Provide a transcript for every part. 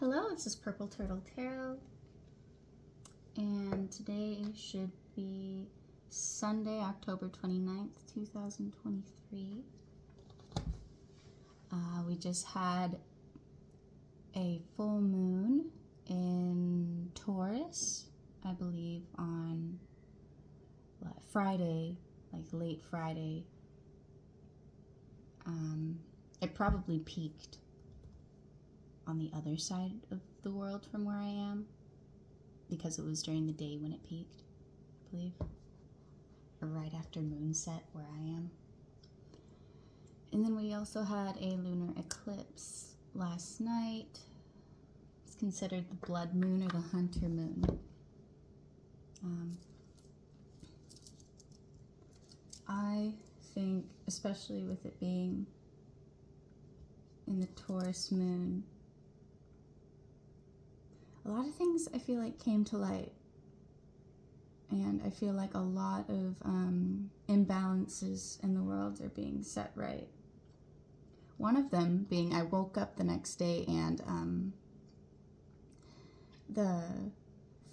Hello, this is Purple Turtle Tarot, and today should be Sunday, October 29th, 2023. We just had a full moon in Taurus, I believe, on Friday, like late Friday. It probably peaked on the other side of the world from where I am, because it was during the day when it peaked, I believe, or right after moonset where I am. And then we also had a lunar eclipse last night. It's considered the blood moon or the hunter moon. I think, especially with it being in the Taurus moon, a lot of things I feel like came to light, and I feel like a lot of imbalances in the world are being set right. One of them being I woke up the next day and the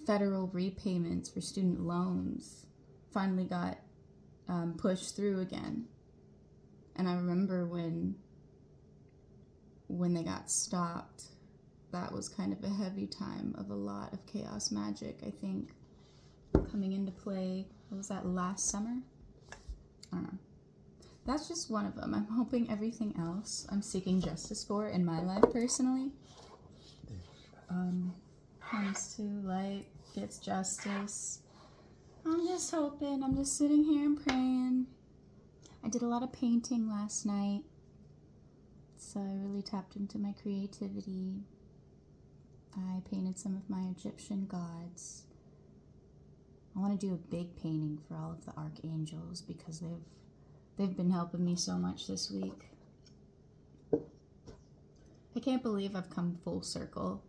federal repayments for student loans finally got pushed through again. And I remember when they got stopped, that was kind of a heavy time of a lot of chaos magic, I think, coming into play. What was that, last summer? I don't know. That's just one of them. I'm hoping everything else I'm seeking justice for in my life personally comes to light, gets justice. I'm just hoping. I'm just sitting here and praying. I did a lot of painting last night, so I really tapped into my creativity. I painted some of my Egyptian gods. I want to do a big painting for all of the archangels because they've been helping me so much this week. I can't believe I've come full circle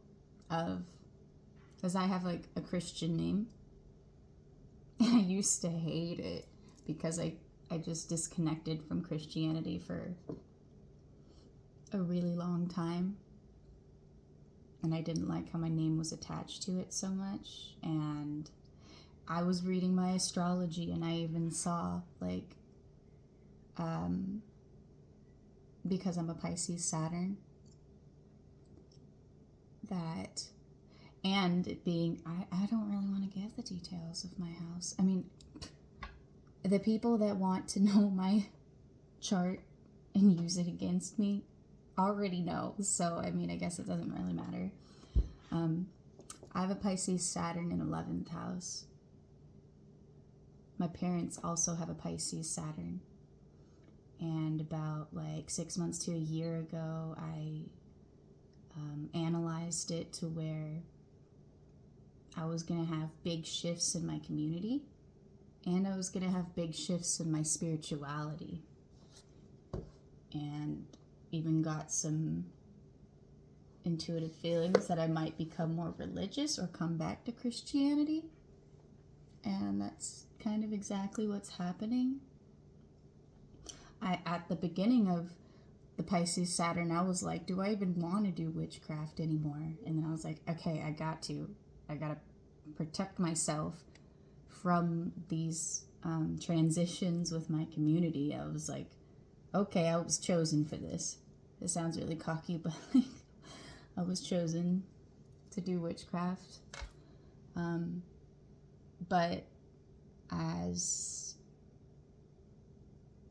because I have like a Christian name. And I used to hate it because I just disconnected from Christianity for a really long time. And I didn't like how my name was attached to it so much. And I was reading my astrology, and I even saw, like, because I'm a Pisces Saturn, that, and it being, I don't really want to give the details of my house. I mean, the people that want to know my chart and use it against me already know, so I mean, I guess it doesn't really matter. I have a Pisces Saturn in 11th house. My parents also have a Pisces Saturn, and about like 6 months to a year ago, I analyzed it to where I was gonna have big shifts in my community, and I was gonna have big shifts in my spirituality, and even got some intuitive feelings that I might become more religious or come back to Christianity. And that's kind of exactly what's happening. At the beginning of the Pisces Saturn, I was like, do I even want to do witchcraft anymore? And then I was like, okay, I gotta protect myself from these transitions with my community. I was like, okay, I was chosen for this. It sounds really cocky, but like, I was chosen to do witchcraft. But as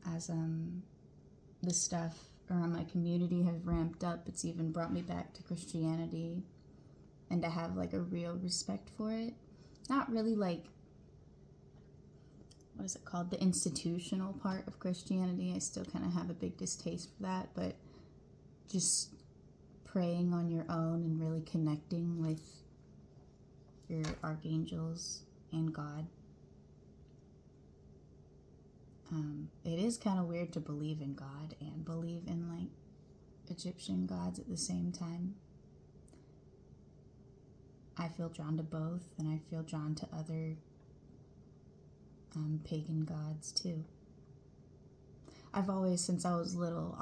the stuff around my community have ramped up, it's even brought me back to Christianity, and to have like a real respect for it. Not really like, what is it called? The institutional part of Christianity. I still kind of have a big distaste for that, but just praying on your own and really connecting with your archangels and God. It is kind of weird to believe in God and believe in like Egyptian gods at the same time. I feel drawn to both, and I feel drawn to other pagan gods too. I've always, since I was little,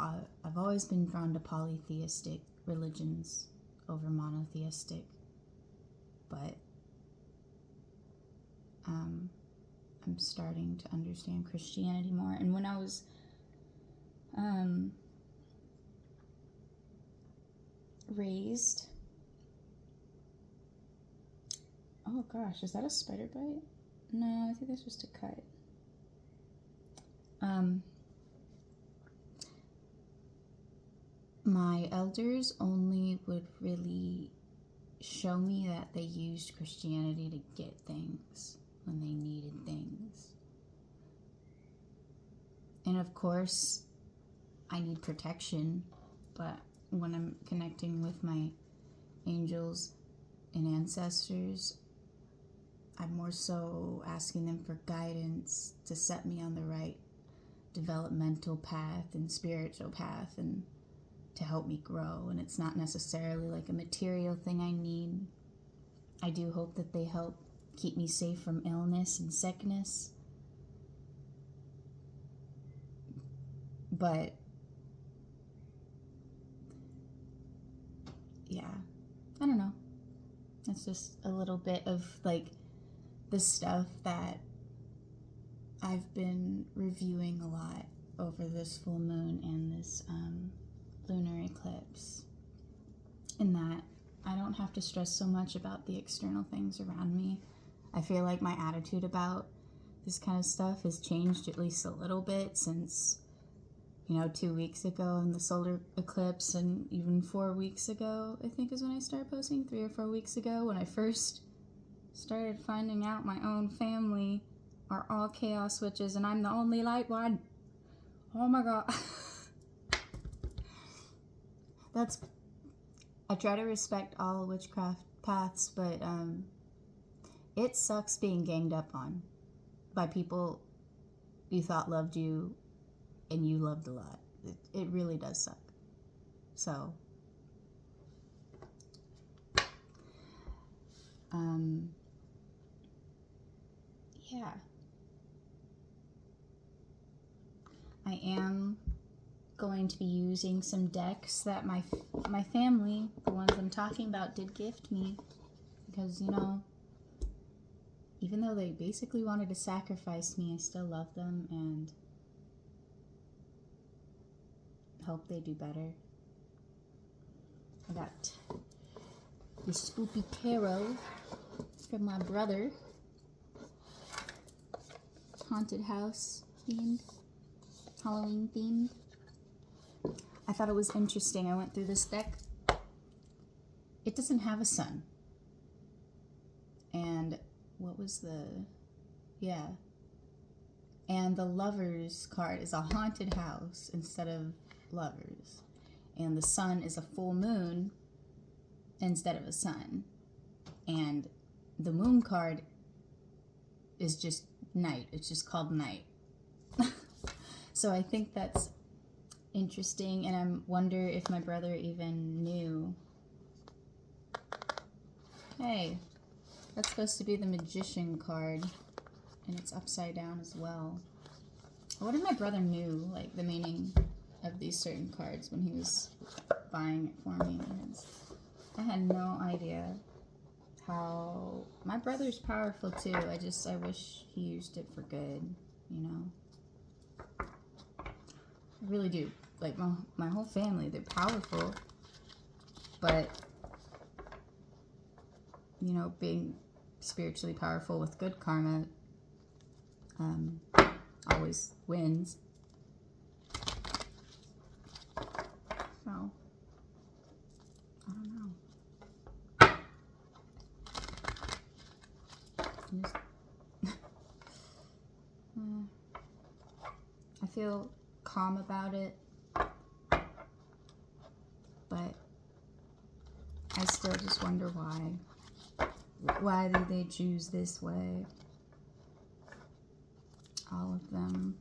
I've always been drawn to polytheistic religions over monotheistic, but I'm starting to understand Christianity more. And when I was raised, oh gosh, is that a spider bite? No, I think that's just a cut. My elders only would really show me that they used Christianity to get things when they needed things. And of course, I need protection, but when I'm connecting with my angels and ancestors, I'm more so asking them for guidance to set me on the right developmental path and spiritual path, and to help me grow. And it's not necessarily like a material thing I need. I do hope that they help keep me safe from illness and sickness. But yeah, I don't know. It's just a little bit of like the stuff that I've been reviewing a lot over this full moon and this lunar eclipse, in that I don't have to stress so much about the external things around me. I feel like my attitude about this kind of stuff has changed at least a little bit since, 2 weeks ago in the solar eclipse, and even 4 weeks ago, I think is when I started posting, 3 or 4 weeks ago, when I first started finding out my own family are all chaos witches and I'm the only light one. Oh my god. I try to respect all witchcraft paths, but it sucks being ganged up on by people you thought loved you and you loved a lot. It really does suck. So, yeah. I am going to be using some decks that my family, the ones I'm talking about, did gift me, because even though they basically wanted to sacrifice me, I still love them and hope they do better. I got this Spooky Tarot from my brother, haunted house themed, Halloween themed. I thought it was interesting. I went through this deck. It doesn't have a sun. And what was and the Lovers card is a haunted house instead of lovers. And the sun is a full moon instead of a sun. And the moon card is just night. It's just called night. So I think that's interesting, and I wonder if my brother even knew. Hey, that's supposed to be the Magician card, and it's upside down as well. What if my brother knew, like, the meaning of these certain cards when he was buying it for me? I had no idea how... My brother's powerful too. I wish he used it for good, I really do. Like, my whole family, they're powerful. But, being spiritually powerful with good karma always wins. So, I don't know. I feel calm about it, but I still just wonder why did they choose this way, all of them.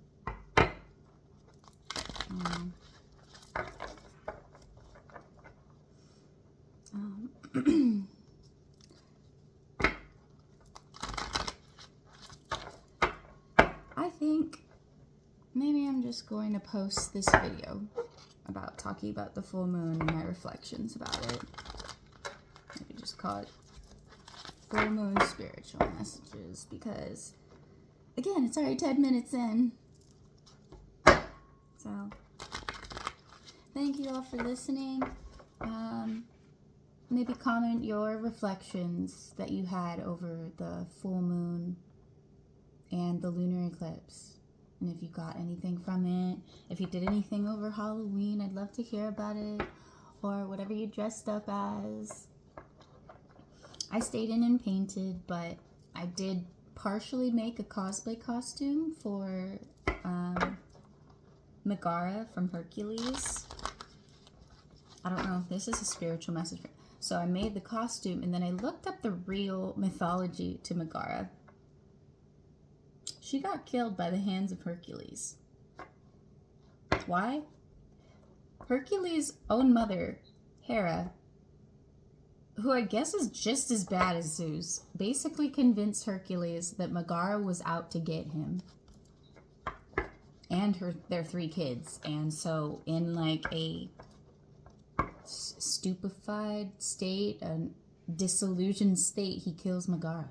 I think maybe I'm just going to post this video about talking about the full moon and my reflections about it. just call it full moon spiritual messages because, again, it's already 10 minutes in. So, thank you all for listening. Maybe comment your reflections that you had over the full moon and the lunar eclipse. And if you got anything from it, if you did anything over Halloween, I'd love to hear about it. Or whatever you dressed up as. I stayed in and painted, but I did partially make a cosplay costume for Megara from Hercules. I don't know if this is a spiritual message. So I made the costume, and then I looked up the real mythology to Megara. She got killed by the hands of Hercules. Why? Hercules' own mother, Hera, who I guess is just as bad as Zeus, basically convinced Hercules that Megara was out to get him and their 3 kids. And so in like a stupefied state, a disillusioned state, he kills Megara,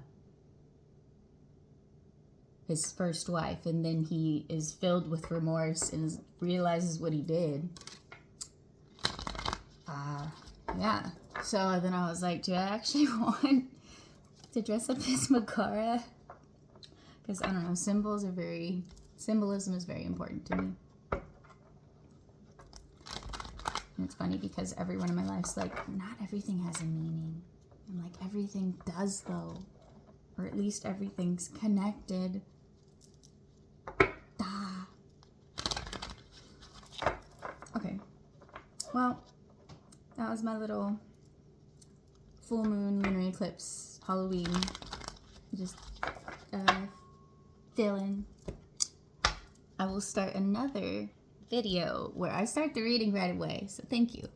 his first wife, and then he is filled with remorse and realizes what he did. Yeah. So then I was like, do I actually want to dress up as Megara? Because, I don't know, symbolism is very important to me. And it's funny because everyone in my life's like, not everything has a meaning. I'm like, everything does though. Or at least everything's connected. Okay. Well, that was my little full moon, lunar eclipse, Halloween. Just fill in. I will start another video where I start the reading right away. So thank you.